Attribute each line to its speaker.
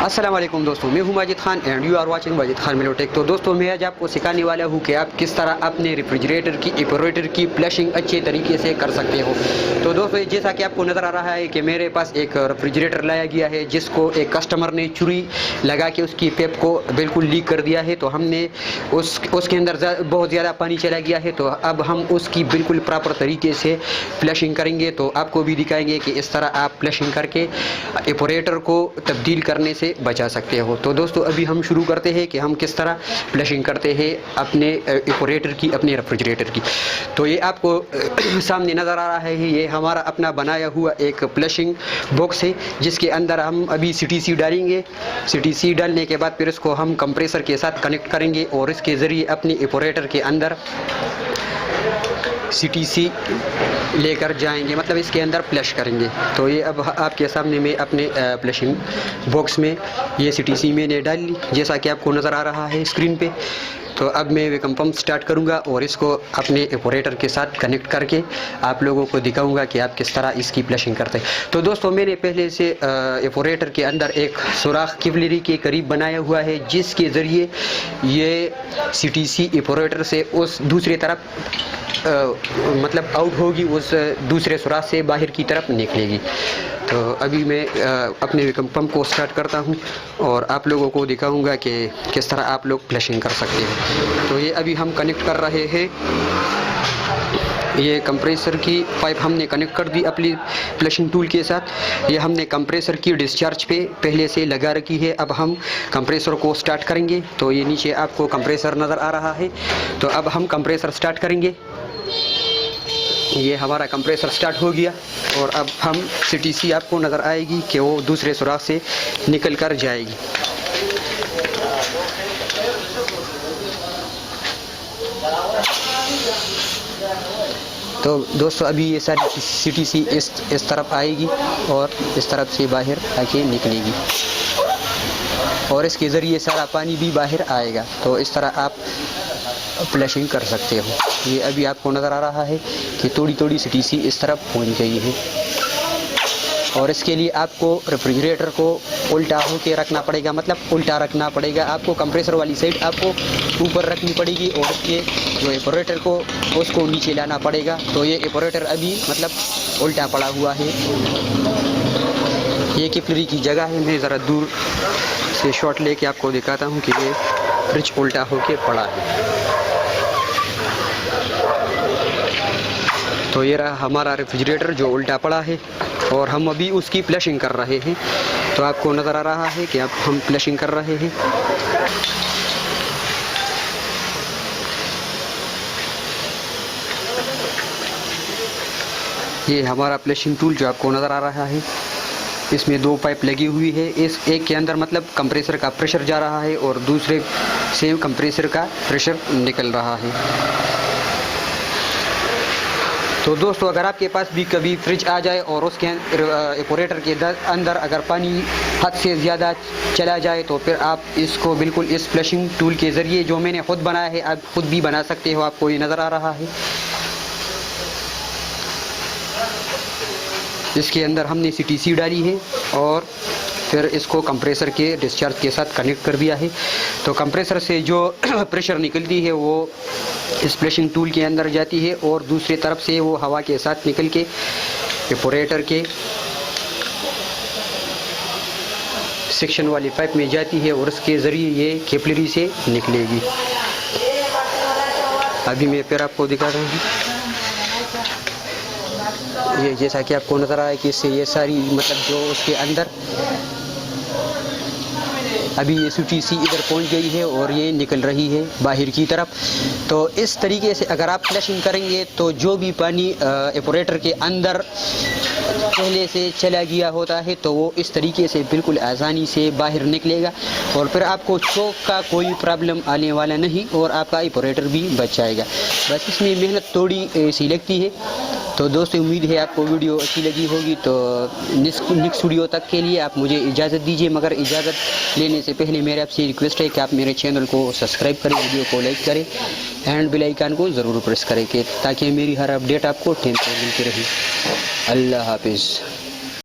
Speaker 1: अस्सलाम वालेकुम दोस्तों, मैं हूं Majid Khan and you are watching Majid Khan मिलोटेक। तो दोस्तों मैं आज आपको सिखाने वाला हूं कि आप किस तरह अपने रेफ्रिजरेटर की एपरेटर की फ्लशिंग अच्छे तरीके से कर सकते हो। तो दोस्तों जैसा कि आपको नज़र आ रहा है कि मेरे पास एक रेफ्रिजरेटर लाया गया है जिसको एक कस्टमर ने छुरी लगा के उसकी पेप को बिल्कुल लीक कर दिया है। तो हमने उसके अंदर बहुत ज़्यादा पानी चला गया है। तो अब हम उसकी बिल्कुल प्रॉपर तरीके से फ्लशिंग करेंगे। तो आपको भी दिखाएंगे कि इस तरह आप फ्लशिंग करके एपरेटर को तब्दील करने से बचा सकते हो। तो दोस्तों अभी हम शुरू करते हैं कि हम किस तरह फ्लशिंग करते हैं अपने एपरेटर की, अपने रेफ्रिजरेटर की। तो ये आपको सामने नज़र आ रहा है, ये हमारा अपना बनाया हुआ एक फ्लशिंग बॉक्स है जिसके अंदर हम अभी CTC डालेंगे। CTC डालने के बाद फिर इसको हम कंप्रेसर के साथ कनेक्ट करेंगे और इसके ज़रिए अपने एपरेटर के अंदर CTC लेकर जाएंगे, मतलब इसके अंदर फ्लश करेंगे। तो ये अब आपके सामने में अपने फ्लशिंग बॉक्स में ये CTC मैंने डाल ली जैसा कि आपको नज़र आ रहा है स्क्रीन पे। तो अब मैं वेकम पंप स्टार्ट करूंगा और इसको अपने एपरेटर के साथ कनेक्ट करके आप लोगों को दिखाऊंगा कि आप किस तरह इसकी फ्लशिंग करते हैं। तो दोस्तों मैंने पहले से एपरेटर के अंदर एक सुराख कैपिलरी के करीब बनाया हुआ है जिसके ज़रिए ये CTC एपरेटर से उस दूसरी तरफ मतलब आउट होगी, उस दूसरे सुराख से बाहर की तरफ निकलेगी। तो अभी मैं अपने वेकम पंप को स्टार्ट करता हूं और आप लोगों को दिखाऊंगा कि किस तरह आप लोग फ्लशिंग कर सकते हैं। तो ये अभी हम कनेक्ट कर रहे हैं, ये कंप्रेसर की पाइप हमने कनेक्ट कर दी अपनी फ्लशिंग टूल के साथ। ये हमने कंप्रेसर की डिस्चार्ज पे पहले से लगा रखी है। अब हम कंप्रेसर को स्टार्ट करेंगे। तो ये नीचे आपको कंप्रेसर नज़र आ रहा है। तो अब हम कंप्रेसर स्टार्ट करेंगे। ये हमारा कंप्रेसर स्टार्ट हो गया और अब हम CTC आपको नज़र आएगी कि वो दूसरे सुराख से निकल कर जाएगी। तो दोस्तों अभी ये सारी CTC इस तरफ आएगी और इस तरफ से बाहर आके निकलेगी और इसके ज़रिए सारा पानी भी बाहर आएगा। तो इस तरह आप फ्लशिंग कर सकते हो। ये अभी आपको नज़र आ रहा है कि थोड़ी थोड़ी CTC इस तरफ पहुंच गई है और इसके लिए आपको रेफ्रिजरेटर को उल्टा होके रखना पड़ेगा, मतलब उल्टा रखना पड़ेगा आपको। कंप्रेसर वाली साइड आपको ऊपर रखनी पड़ेगी और इसके जो एपरेटर को उसको नीचे लाना पड़ेगा। तो ये एपरेटर अभी मतलब उल्टा पड़ा हुआ है। ये कैपिलरी की जगह है। मैं ज़रा दूर से शॉट लेके आपको दिखाता हूँ कि ये फ्रिज उल्टा होके पड़ा है। तो ये रहा हमारा रेफ्रिजरेटर जो उल्टा पड़ा है और हम अभी उसकी फ्लशिंग कर रहे हैं। तो आपको नज़र आ रहा है कि अब हम फ्लशिंग कर रहे हैं। ये हमारा फ्लशिंग टूल जो आपको नज़र आ रहा है, इसमें 2 पाइप लगी हुई है। इस एक के अंदर मतलब कंप्रेसर का प्रेशर जा रहा है और दूसरे से कंप्रेसर का प्रेशर निकल रहा है। तो दोस्तों अगर आपके पास भी कभी फ्रिज आ जाए और उसके एपरेटर के अंदर अगर पानी हद से ज़्यादा चला जाए तो फिर आप इसको बिल्कुल इस फ्लशिंग टूल के ज़रिए जो मैंने खुद बनाया है आप खुद भी बना सकते हो। आपको ये नज़र आ रहा है, इसके अंदर हमने CTC डाली है और फिर इसको कंप्रेसर के डिस्चार्ज के साथ कनेक्ट कर दिया है। तो कंप्रेसर से जो प्रेशर निकलती है वो इस फ्लशिंग टूल के अंदर जाती है और दूसरी तरफ से वो हवा के साथ निकल के एपरेटर के सेक्शन वाली पाइप में जाती है और उसके ज़रिए ये कैपिलरी से निकलेगी। अभी मैं फिर आपको दिखा रहा हूँ। ये जैसा कि आपको नज़र आ रहा है कि इससे ये सारी मतलब जो उसके अंदर अभी ये CTC इधर पहुंच गई है और ये निकल रही है बाहर की तरफ। तो इस तरीके से अगर आप फ्लशिंग करेंगे तो जो भी पानी एपरेटर के अंदर पहले से चला गया होता है तो वो इस तरीके से बिल्कुल आसानी से बाहर निकलेगा और फिर आपको चोक का कोई प्रॉब्लम आने वाला नहीं और आपका एपरेटर भी बच जाएगा। बस इसमें मेहनत थोड़ी सी लगती है। तो दोस्तों उम्मीद है आपको वीडियो अच्छी लगी होगी। तो नेक्स्ट वीडियो तक के लिए आप मुझे इजाज़त दीजिए, मगर इजाज़त लेने से पहले मेरे आपसे रिक्वेस्ट है कि आप मेरे चैनल को सब्सक्राइब करें, वीडियो को लाइक करें एंड बेल आइकन को ज़रूर प्रेस करें ताकि मेरी हर अपडेट आपको टाइम पर मिलती रहे। अल्लाह हाफिज़।